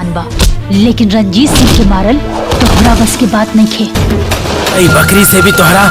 जवान बा, लेकिन रंजीत सिंह के मारल तोहरा बस के बात नहीं खे। बकरी से भी तोहरा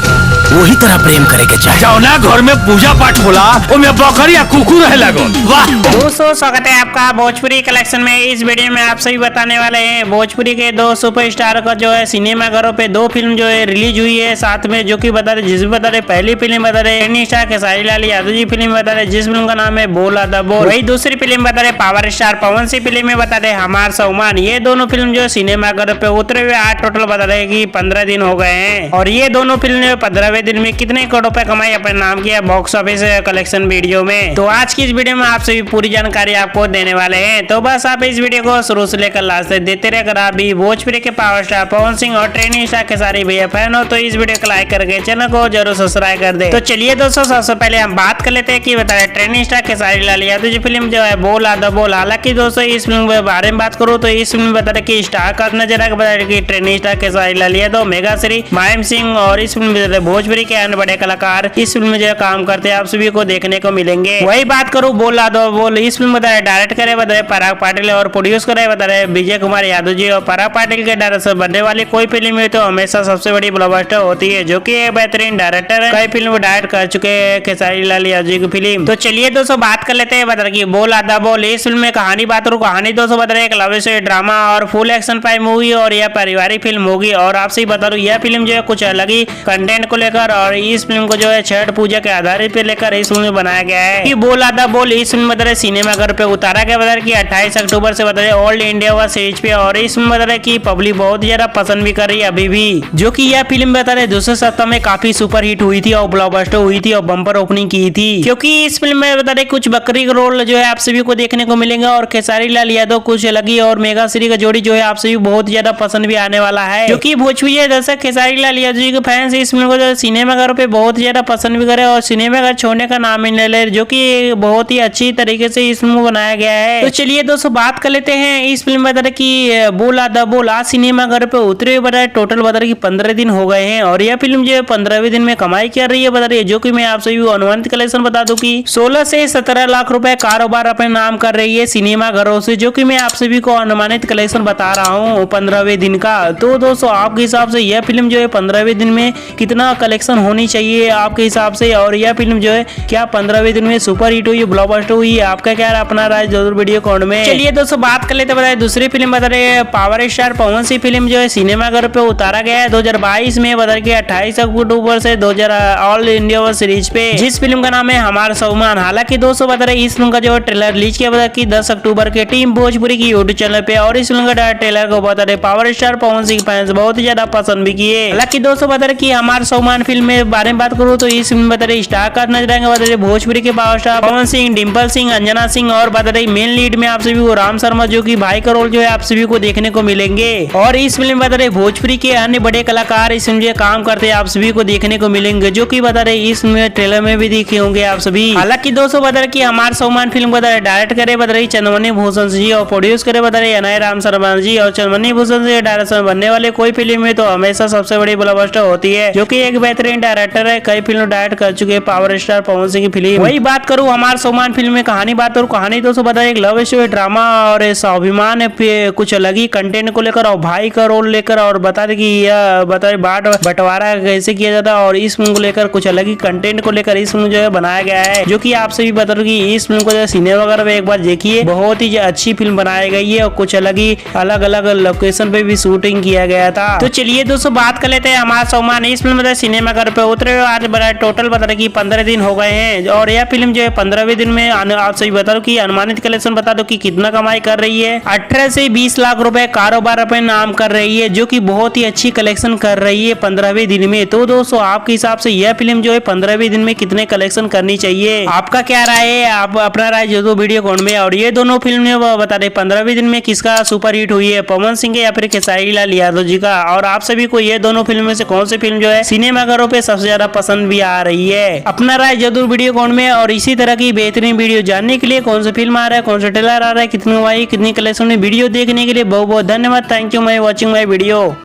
वही तरह प्रेम करे के चाहिए। जाओ ना घर में पूजा पाठ होला, ओमे बकरी या कुकुर रहे लगो। वाह दोस्तों, स्वागत है आपका भोजपुरी कलेक्शन में। इस वीडियो में आप सभी बताने वाले हैं भोजपुरी के दो सुपरस्टार का जो है सिनेमा घरों पे दो फिल्म जो है रिलीज हुई है साथ में, जो कि बता रहे जिसमें बता रहे पहली फिल्म बता रहे टेनी स्टार खेसारी लाल यादव जी फिल्म बता रहे जिस फिल्म का नाम है बोल आधा बोल। वही दूसरी फिल्म बता रहे power star Pawan Singh film में बता रहे हमार सौमान। ये दोनों फिल्म जो सिनेमा घरों पे उतरे हुए आज टोटल बता रहे की 15 दिन हो गए हैं और ये दोनों फिल्म 15वें दिन में कितने करोड़ रुपए कमाई अपने नाम किया बॉक्स ऑफिस कलेक्शन वीडियो में। तो आज की इस वीडियो में आप सभी पूरी जानकारी आपको देने वाले हैं, तो बस आप इस वीडियो को शुरू से लेकर लास्ट तक देते रहे। अगर आप भी भोजपुरी के पावर स्टार पवन सिंह और ट्रेनी स्टार के सारे भैया फैन हो तो इस वीडियो को लाइक करके चैनल को जरूर सब्सक्राइब कर दे। तो चलिए दोस्तों, सबसे पहले हम बात कर लेते हैं कि बता रहे trainee star Khesari Lal Yadav ji film जो है बोल आधा बोल। हालांकि दोस्तों इस फिल्म के बारे में बात करूँ तो इस फिल्म में बता रहे की स्टार का नजर है, बता रहे की trainee star Khesari Lal Yadav, mega Shri, Mahim Singh और इस फिल्म में भोजपुरी के अन्य बड़े कलाकार इस फिल्म में जो काम करते हैं आप सभी को देखने को मिलेंगे। वही बात करूँ बोल आधा बोल, इस फिल्म बता रहे डायरेक्ट करे बता रहे पराग पाटिल और प्रोड्यूस करे बता रहे विजय कुमार यादव जी। और पराग पाटिल के डायरेक्टर बनने वाली कोई फिल्म है तो हमेशा सबसे बड़ी ब्लॉकबस्टर होती है, जो कि एक बेहतरीन डायरेक्टर है। कई फिल्म डायरेक्ट कर चुके हैं खेसारी लाल यादव जी की फिल्म। तो चलिए दोस्तों बात कर लेते हैं बता रहे बोल आधा बोल। इस फिल्म में कहानी बात करूँ, कहानी दोस्तों बता रहे एक लव स्टोरी ड्रामा और फुल एक्शन पाई मूवी और यह पारिवारिक फिल्म होगी। और आपसे ही बता दूं यह फिल्म जो है कुछ अलग ही कंटेंट को लेकर और इस फिल्म को जो है छठ पूजा के आधारित पे लेकर इस फिल्म में बनाया गया है। कि बोल आधा बोल इस फिल्म बता रहे सिनेमा घर पे उतारा गया बता रहे की 28 अक्टूबर से बता रहे ऑल इंडिया व सीरीज पे। और इस फिल्म बता रहे की पब्लिक बहुत ज्यादा पसंद भी कर रही है अभी भी, जो कि यह फिल्म बता रहे दूसरे सप्ताह में काफी सुपर हिट हुई थी और ब्लॉकबस्टर हुई थी और बम्पर ओपनिंग की थी। क्योंकि इस फिल्म में बता रहे कुछ बकरी का रोल जो है आप सभी को देखने को मिलेगा और खेसारी लाल यादव कुछ लगी और मेगा श्री का जोड़ी जो है आप सभी बहुत ज्यादा पसंद भी आने वाला है। जो कि भोजपुरी दर्शक खेसारी लाल यादव जी के फैंस इस फिल्म को सिनेमा घरों पे बहुत ज्यादा पसंद भी करे और सिनेमा घर छोड़ने का नाम ही नहीं ले, जो कि बहुत ही अच्छी तरीके से इस फिल्म को बनाया गया है। तो चलिए दोस्तों बात कर लेते हैं इस फिल्म बता रहे की बोल आधा बोल आज सिनेमा घर पे उतरे हुए बता रहे टोटल बता रहे की 15 दिन हो गए हैं और यह फिल्म जो है 15वें दिन में कमाई कर रही है बता रही है, जो कि मैं आप सभी अनुमानित कलेक्शन बता दूं कि 16 से 17 लाख रुपए कारोबार अपने नाम कर रही है सिनेमा घरों से, जो कि मैं आप सभी को अनुमानित कलेक्शन बता रहा हूँ 15वें दिन का। तो दोस्तों आपके हिसाब से यह फिल्म जो है 15वें दिन में कितना कलेक्शन होनी चाहिए आपके हिसाब से, और यह फिल्म जो है क्या 15वें दिन में सुपर हिट हुई, ब्लॉकबस्टर हुई, आपका क्या अपना राय जरूर वीडियो कमेंट में। चलिए दोस्तों बात कर लेते बताए दूसरी फिल्म बता रहे power star Pawan Singh film जो है सिनेमा घर पे उतारा गया है 2022 में बता रहे 28 अक्टूबर से 2000 ऑल इंडिया सीरीज पे, जिस फिल्म का नाम है हमार सौमान। हालांकि दोस्तों बता रहे इस फिल्म का जो ट्रेलर रिलीज किया बता कि 10 अक्टूबर के टीम भोजपुरी की यूट्यूब चैनल पे और इस फिल्म का ट्रेलर को बता रहे power star Pawan Singh fans बहुत ज्यादा पसंद भी किए। हालांकि दोस्तों बता रहे की हमार सौमान फिल्म में बारे में बात करूँ तो इस फिल्म बता रहे स्टार कास्ट नजर आएंगे बता रहे भोजपुरी के पावर स्टार पवन सिंह, डिम्पल सिंह, अंजना सिंह और बता रहे मेन लीड में आप सभी को राम शर्मा जो कि भाई का रोल जो है आप सभी को देखने को मिलेंगे। और इस फिल्म में बता रहे भोजपुरी के अन्य बड़े कलाकार इस फिल्म में काम करते हैं आप सभी को देखने को मिलेंगे, जो कि बता रहे इस ट्रेलर में भी दिखे होंगे आप सभी। हालांकि दोस्तों बता रहे की हमार सौमान फिल्म बता रहे डायरेक्ट करे बता रही चंदमणि भूषण जी और प्रोड्यूस करे बता रहे अनय राम शर्मा जी। और चंदमणि भूषण से डायरेक्शन बनने वाले कोई फिल्म में तो हमेशा सबसे बड़ी ब्लॉकबस्टर होती है, जो कि एक बेहतरीन डायरेक्टर है, कई फिल्म डायरेक्ट कर चुके हैं पावर स्टार पवन सिंह की फिल्म। वही बात करूँ हमार सौमान फिल्म में कहानी बात करूँ, कहानी दोस्तों बता रहे एक लव स्टोरी ड्रामा और स्वाभिमान कुछ अलग ही कंटेंट को लेकर और भाई का रोल लेकर और बता रहे की यह बता रहे बाट बंटवारा कैसे किया जाता है और इस फिल्म को लेकर कुछ अलग ही कंटेंट को लेकर इस फिल्म जो है बनाया गया है, जो कि आप सभी बता रहे की इस फिल्म को जो सिनेमा घर में एक बार देखिए बहुत ही अच्छी फिल्म बनाई गई है और कुछ अलग अलग लोकेशन पे भी शूटिंग किया गया था। तो चलिए दोस्तों बात कर लेते हैं हमारा सौमान इस फिल्म में सिनेमा घर पे उतरे हुए आज बता टोटल बता रहे की 15 दिन हो गए हैं और यह फिल्म जो है 15वें दिन में आप सभी बता दो की अनुमानित कलेक्शन बता दो कि कितना कमाई कर रही है। 18 से 20 लाख रुपए कारोबार अपने नाम कर रही है, जो कि बहुत ही अच्छी कलेक्शन कर रही है 15वें दिन में। तो दोस्तों आपके हिसाब से यह फिल्म जो है 15वें दिन में कितने कलेक्शन करनी चाहिए, आपका क्या राय है, आप अपना राय जो वीडियो कमेंट में। और ये दोनों फिल्म बता रहे 15वें दिन में किसका सुपर हिट हुई है, पवन सिंह या फिर खेसारी लाल यादव जी का। और आप सभी को ये दोनों फिल्म में से कौन सी फिल्म जो है सिनेमा घरों पे सबसे ज्यादा पसंद भी आ रही है, अपना राय जरूर वीडियो कमेंट में। और इसी तरह की बेहतरीन वीडियो जानने के लिए कौन सा फिल्म आ रहा है, कौन सा ट्रेलर आ रहा है, कितनी कमाई कितनी कलेक्शन में वीडियो देखने के लिए बहुत बहुत धन्यवाद। Thank you my watching my video.